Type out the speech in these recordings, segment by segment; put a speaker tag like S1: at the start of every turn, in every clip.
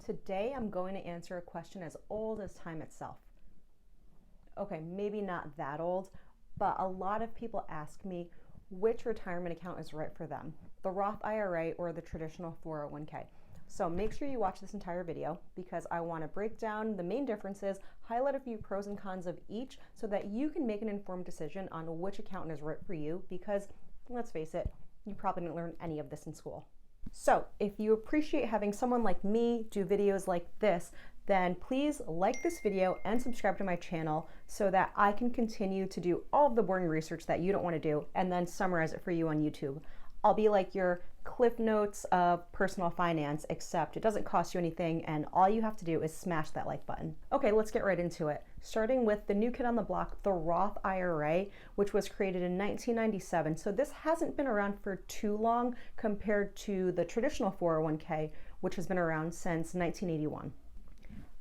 S1: Today I'm going to answer a question as old as time itself. Okay, maybe not that old, but a lot of people ask me which retirement account is right for them, the Roth IRA or the traditional 401k. So make sure you watch this entire video because I want to break down the main differences, highlight a few pros and cons of each so that you can make an informed decision on which account is right for you because, let's face it, you probably didn't learn any of this in school. So if you appreciate having someone like me do videos like this, then please like this video and subscribe to my channel so that I can continue to do all of the boring research that you don't want to do and then summarize it for you on YouTube. I'll be like your Cliff Notes of personal finance, except it doesn't cost you anything and all you have to do is smash that like button. Okay, let's get right into it. Starting with the new kid on the block, the Roth IRA, which was created in 1997. So this hasn't been around for too long compared to the traditional 401k, which has been around since 1981.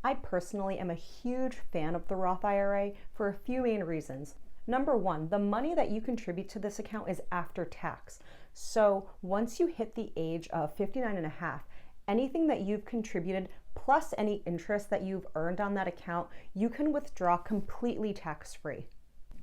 S1: I personally am a huge fan of the Roth IRA for a few main reasons. Number one, the money that you contribute to this account is after tax. So once you hit the age of 59 and a half, anything that you've contributed plus any interest that you've earned on that account, you can withdraw completely tax-free.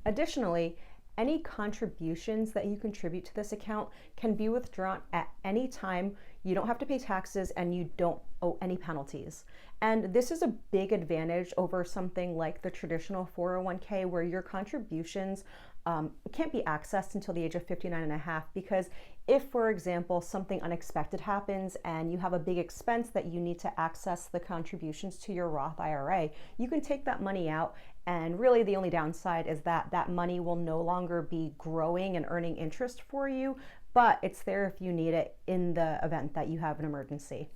S1: Additionally, any contributions that you contribute to this account can be withdrawn at any time. You don't have to pay taxes and you don't owe any penalties. And this is a big advantage over something like the traditional 401k where your contributions can't be accessed until the age of 59 and a half because if, for example, something unexpected happens and you have a big expense that you need to access the contributions to your Roth IRA, you can take that money out and really the only downside is that that money will no longer be growing and earning interest for you, but it's there if you need it in the event that you have an emergency.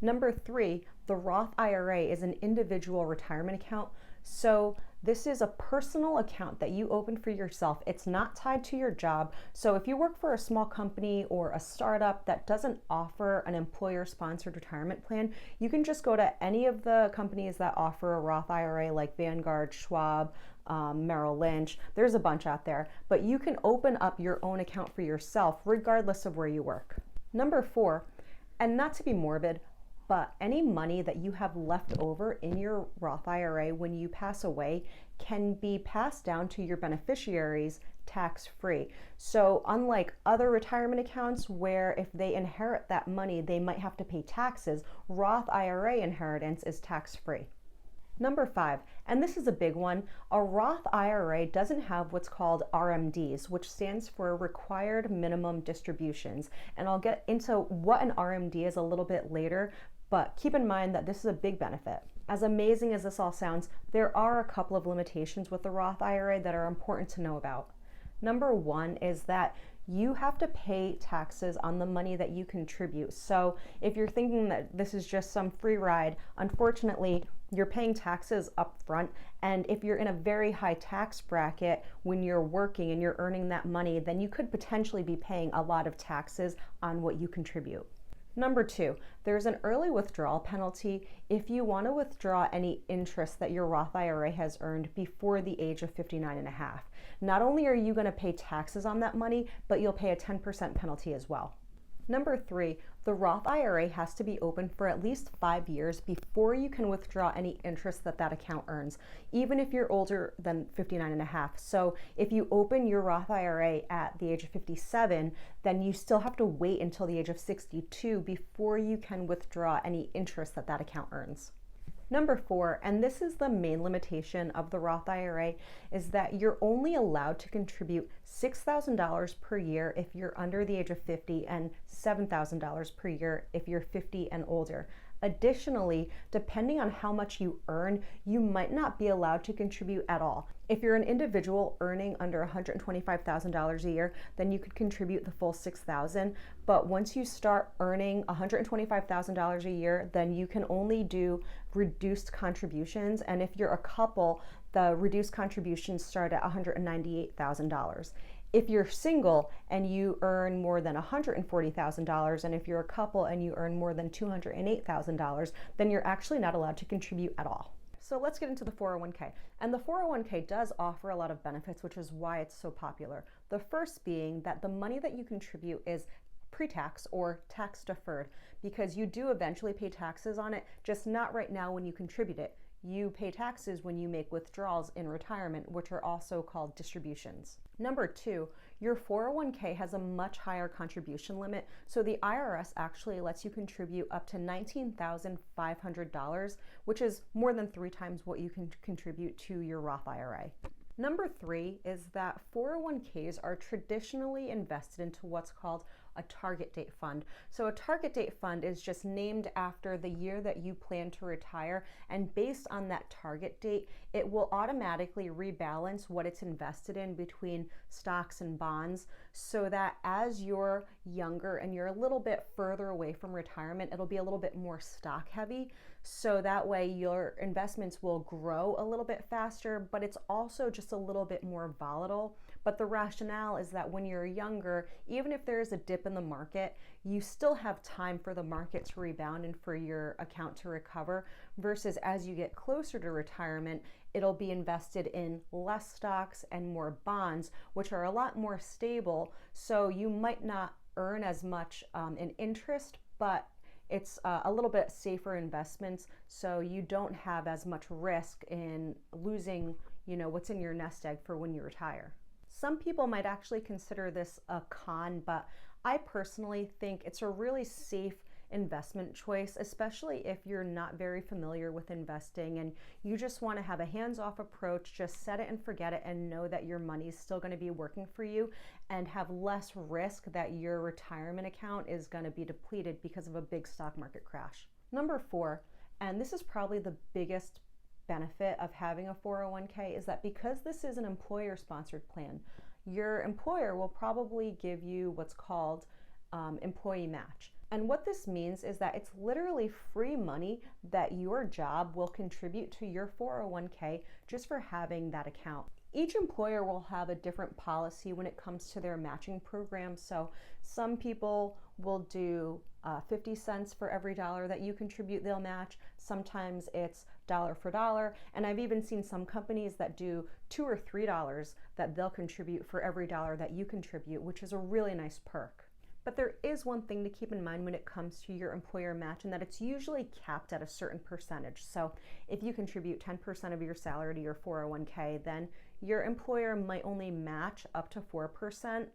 S1: Number three, the Roth IRA is an individual retirement account. So this is a personal account that you open for yourself. It's not tied to your job. So if you work for a small company or a startup that doesn't offer an employer-sponsored retirement plan, you can just go to any of the companies that offer a Roth IRA like Vanguard, Schwab, Merrill Lynch. There's a bunch out there, but you can open up your own account for yourself regardless of where you work. Number four, and not to be morbid, but any money that you have left over in your Roth IRA when you pass away can be passed down to your beneficiaries tax-free. So unlike other retirement accounts where if they inherit that money, they might have to pay taxes, Roth IRA inheritance is tax-free. Number five, and this is a big one, a Roth IRA doesn't have what's called RMDs, which stands for Required Minimum Distributions. And I'll get into what an RMD is a little bit later, but keep in mind that this is a big benefit. As amazing as this all sounds, there are a couple of limitations with the Roth IRA that are important to know about. Number one is that you have to pay taxes on the money that you contribute. So if you're thinking that this is just some free ride, unfortunately, you're paying taxes up front. And if you're in a very high tax bracket when you're working and you're earning that money, then you could potentially be paying a lot of taxes on what you contribute. Number two, there's an early withdrawal penalty if you want to withdraw any interest that your Roth IRA has earned before the age of 59 and a half. Not only are you going to pay taxes on that money, but you'll pay a 10% penalty as well. Number three, the Roth IRA has to be open for at least 5 years before you can withdraw any interest that that account earns, even if you're older than 59 and a half. So if you open your Roth IRA at the age of 57, then you still have to wait until the age of 62 before you can withdraw any interest that that account earns. Number four, and this is the main limitation of the Roth IRA, is that you're only allowed to contribute $6,000 per year if you're under the age of 50 and $7,000 per year if you're 50 and older. Additionally, depending on how much you earn, you might not be allowed to contribute at all. If you're an individual earning under $125,000 a year, then you could contribute the full $6,000. But once you start earning $125,000 a year, then you can only do reduced contributions. And if you're a couple, the reduced contributions start at $198,000. If you're single and you earn more than $140,000, and if you're a couple and you earn more than $208,000, then you're actually not allowed to contribute at all. So let's get into the 401k. And the 401k does offer a lot of benefits, which is why it's so popular. The first being that the money that you contribute is pre-tax or tax deferred, because you do eventually pay taxes on it, just not right now when you contribute it. You pay taxes when you make withdrawals in retirement, which are also called distributions. Number 2, your 401k has a much higher contribution limit, so the IRS actually lets you contribute up to $19,500, which is more than 3 times what you can contribute to your Roth IRA. Number 3 is that 401ks are traditionally invested into what's called a target date fund. So a target date fund is just named after the year that you plan to retire, and based on that target date, it will automatically rebalance what it's invested in between stocks and bonds, so that as you're younger and you're a little bit further away from retirement, it'll be a little bit more stock heavy. So that way your investments will grow a little bit faster, but it's also just a little bit more volatile. But the rationale is that when you're younger, even if there is a dip in the market, you still have time for the market to rebound and for your account to recover, versus as you get closer to retirement, it'll be invested in less stocks and more bonds, which are a lot more stable. So you might not earn as much in interest, but it's a little bit safer investments, so you don't have as much risk in losing, what's in your nest egg for when you retire. Some people might actually consider this a con, but I personally think it's a really safe investment choice, especially if you're not very familiar with investing and you just want to have a hands-off approach, just set it and forget it and know that your money is still going to be working for you and have less risk that your retirement account is going to be depleted because of a big stock market crash. Number 4, and this is probably the biggest benefit of having a 401k, is that because this is an employer-sponsored plan, your employer will probably give you what's called employee match. And what this means is that it's literally free money that your job will contribute to your 401k just for having that account. Each employer will have a different policy when it comes to their matching program. So some people will do 50 cents for every dollar that you contribute, they'll match. Sometimes it's dollar for dollar. And I've even seen some companies that do $2 or $3 that they'll contribute for every dollar that you contribute, which is a really nice perk. But there is one thing to keep in mind when it comes to your employer match, and that it's usually capped at a certain percentage. So if you contribute 10% of your salary to your 401k, then your employer might only match up to 4%.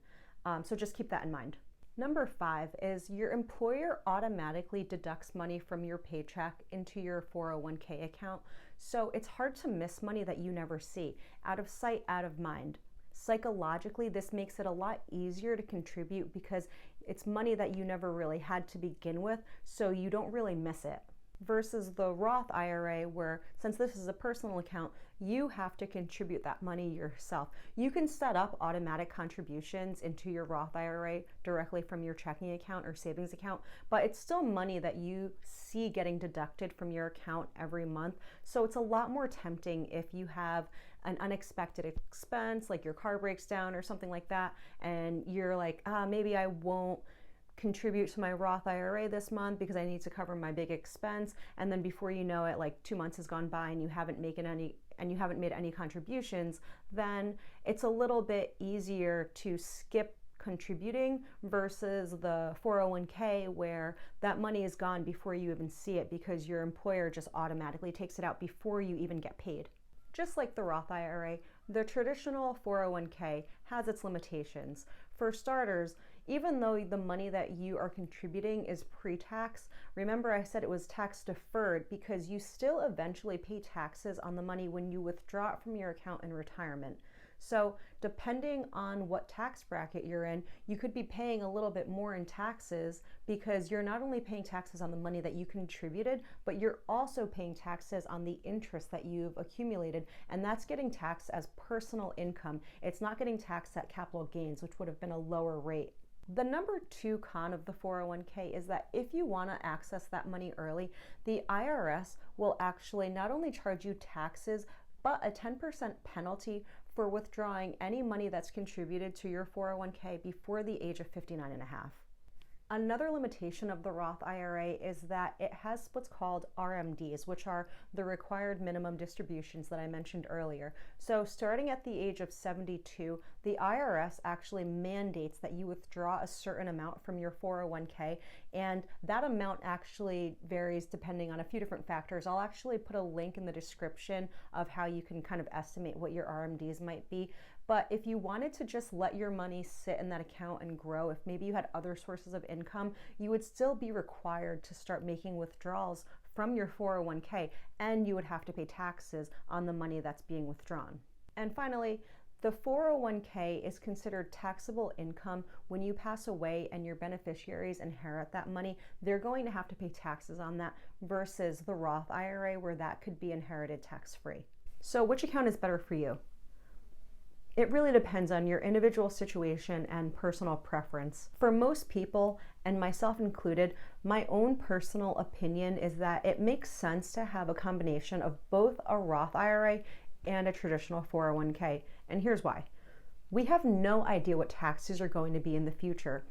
S1: So just keep that in mind. Number 5 is your employer automatically deducts money from your paycheck into your 401k account. So it's hard to miss money that you never see. Out of sight, out of mind. Psychologically, this makes it a lot easier to contribute because it's money that you never really had to begin with, so you don't really miss it. Versus the Roth IRA, where since this is a personal account, you have to contribute that money yourself. You can set up automatic contributions into your Roth IRA directly from your checking account or savings account, but it's still money that you see getting deducted from your account every month. So it's a lot more tempting if you have an unexpected expense, like your car breaks down or something like that, and you're like, maybe I won't contribute to my Roth IRA this month because I need to cover my big expense. And then before you know it, like 2 months has gone by and you haven't made any contributions, then it's a little bit easier to skip contributing versus the 401k, where that money is gone before you even see it because your employer just automatically takes it out before you even get paid. Just like the Roth IRA, the traditional 401k has its limitations. For starters, even though the money that you are contributing is pre-tax, remember I said it was tax deferred because you still eventually pay taxes on the money when you withdraw it from your account in retirement. So depending on what tax bracket you're in, you could be paying a little bit more in taxes because you're not only paying taxes on the money that you contributed, but you're also paying taxes on the interest that you've accumulated, and that's getting taxed as personal income. It's not getting taxed at capital gains, which would have been a lower rate. The number 2 con of the 401k is that if you want to access that money early, the IRS will actually not only charge you taxes, but a 10% penalty for withdrawing any money that's contributed to your 401k before the age of 59 and a half. Another limitation of the Roth IRA is that it has what's called RMDs, which are the required minimum distributions that I mentioned earlier. So starting at the age of 72, the IRS actually mandates that you withdraw a certain amount from your 401k, and that amount actually varies depending on a few different factors. I'll actually put a link in the description of how you can kind of estimate what your RMDs might be. But if you wanted to just let your money sit in that account and grow, if maybe you had other sources of income, you would still be required to start making withdrawals from your 401k, and you would have to pay taxes on the money that's being withdrawn. And finally, the 401k is considered taxable income when you pass away and your beneficiaries inherit that money. They're going to have to pay taxes on that versus the Roth IRA, where that could be inherited tax-free. So which account is better for you? It really depends on your individual situation and personal preference. For most people, and myself included, my own personal opinion is that it makes sense to have a combination of both a Roth IRA and a traditional 401k. And here's why. We have no idea what taxes are going to be in the future.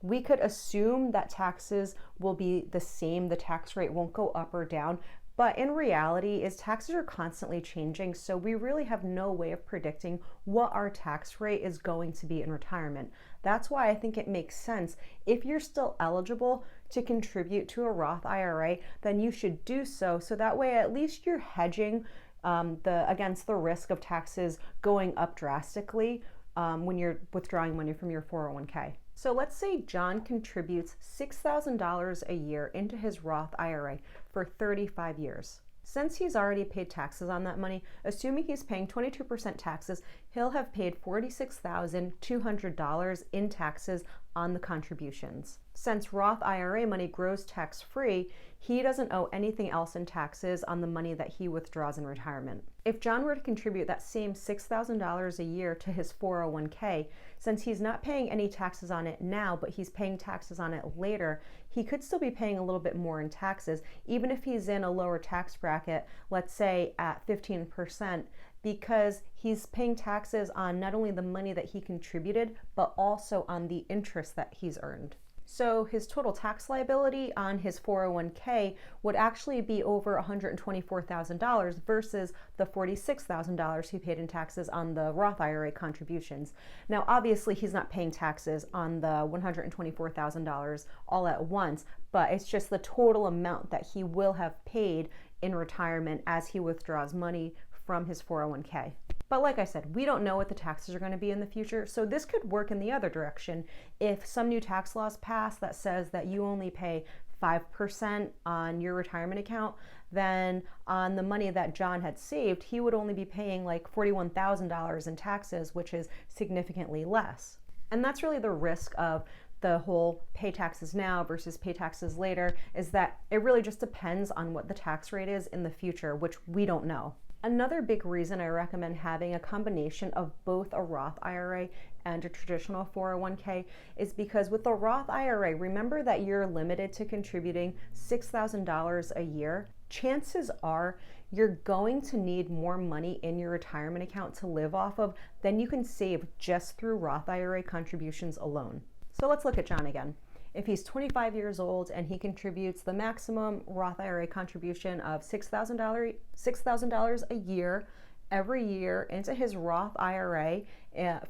S1: We could assume that taxes will be the same, the tax rate won't go up or down, but in reality, taxes are constantly changing, so we really have no way of predicting what our tax rate is going to be in retirement. That's why I think it makes sense, if you're still eligible to contribute to a Roth IRA, then you should do so, so that way at least you're hedging against the risk of taxes going up drastically when you're withdrawing money from your 401k. So let's say John contributes $6,000 a year into his Roth IRA for 35 years. Since he's already paid taxes on that money, assuming he's paying 22% taxes, he'll have paid $46,200 in taxes on the contributions. Since Roth IRA money grows tax-free, he doesn't owe anything else in taxes on the money that he withdraws in retirement. If John were to contribute that same $6,000 a year to his 401k, since he's not paying any taxes on it now, but he's paying taxes on it later, he could still be paying a little bit more in taxes, even if he's in a lower tax bracket, let's say at 15%, because he's paying taxes on not only the money that he contributed, but also on the interest that he's earned. So his total tax liability on his 401k would actually be over $124,000 versus the $46,000 he paid in taxes on the Roth IRA contributions. Now, obviously, he's not paying taxes on the $124,000 all at once, but it's just the total amount that he will have paid in retirement as he withdraws money from his 401k. But like I said, we don't know what the taxes are going to be in the future, so this could work in the other direction. If some new tax laws pass that says that you only pay 5% on your retirement account, then on the money that John had saved, he would only be paying like $41,000 in taxes, which is significantly less. And that's really the risk of the whole pay taxes now versus pay taxes later, is that it really just depends on what the tax rate is in the future, which we don't know. Another big reason I recommend having a combination of both a Roth IRA and a traditional 401k is because with the Roth IRA, remember that you're limited to contributing $6,000 a year. Chances are you're going to need more money in your retirement account to live off of than you can save just through Roth IRA contributions alone. So let's look at John again. If he's 25 years old and he contributes the maximum Roth IRA contribution of $6,000 a year every year into his Roth IRA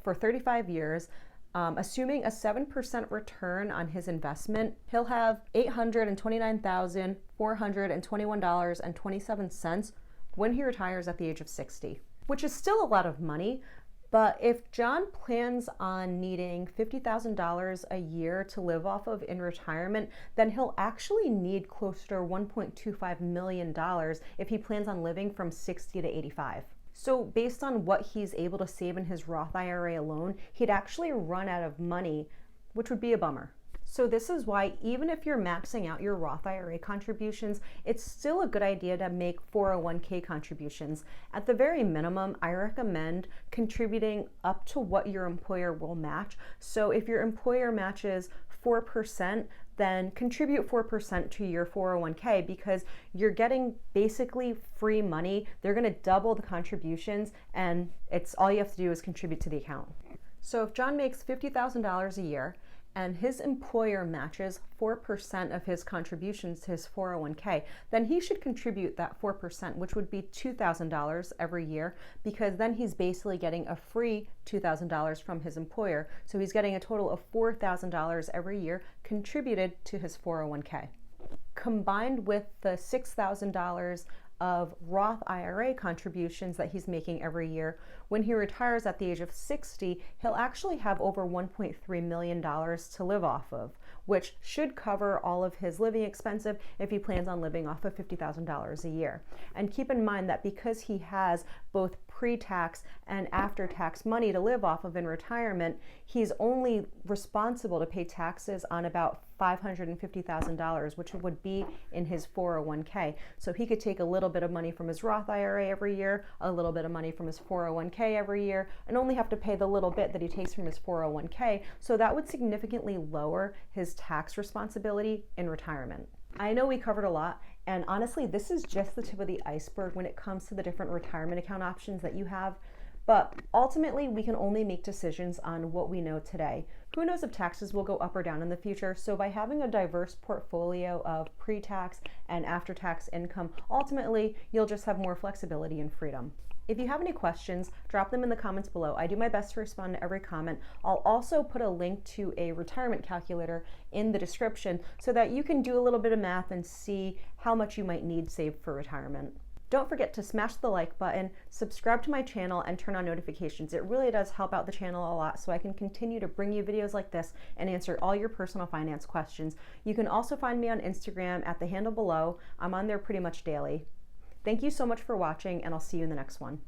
S1: for 35 years, assuming a 7% return on his investment, he'll have $829,421.27 when he retires at the age of 60, which is still a lot of money. But if John plans on needing $50,000 a year to live off of in retirement, then he'll actually need closer to $1.25 million if he plans on living from 60 to 85. So based on what he's able to save in his Roth IRA alone, he'd actually run out of money, which would be a bummer. So this is why even if you're maxing out your Roth IRA contributions, it's still a good idea to make 401k contributions. At the very minimum, I recommend contributing up to what your employer will match. So if your employer matches 4%, then contribute 4% to your 401k because you're getting basically free money. They're going to double the contributions, and it's all you have to do is contribute to the account. So if John makes $50,000 a year, and his employer matches 4% of his contributions to his 401k, then he should contribute that 4%, which would be $2,000 every year, because then he's basically getting a free $2,000 from his employer. So he's getting a total of $4,000 every year contributed to his 401k. Combined with the $6,000 of Roth IRA contributions that he's making every year, when he retires at the age of 60, he'll actually have over $1.3 million to live off of, which should cover all of his living expenses if he plans on living off of $50,000 a year. And keep in mind that because he has both pre-tax and after-tax money to live off of in retirement, he's only responsible to pay taxes on about $550,000, which would be in his 401k. So he could take a little bit of money from his Roth IRA every year, a little bit of money from his 401k every year, and only have to pay the little bit that he takes from his 401k. So that would significantly lower his tax responsibility in retirement. I know we covered a lot, and honestly, this is just the tip of the iceberg when it comes to the different retirement account options that you have. But ultimately, we can only make decisions on what we know today. Who knows if taxes will go up or down in the future? So by having a diverse portfolio of pre-tax and after-tax income, ultimately, you'll just have more flexibility and freedom. If you have any questions, drop them in the comments below. I do my best to respond to every comment. I'll also put a link to a retirement calculator in the description so that you can do a little bit of math and see how much you might need saved for retirement. Don't forget to smash the like button, subscribe to my channel, and turn on notifications. It really does help out the channel a lot so I can continue to bring you videos like this and answer all your personal finance questions. You can also find me on Instagram at the handle below. I'm on there pretty much daily. Thank you so much for watching, and I'll see you in the next one.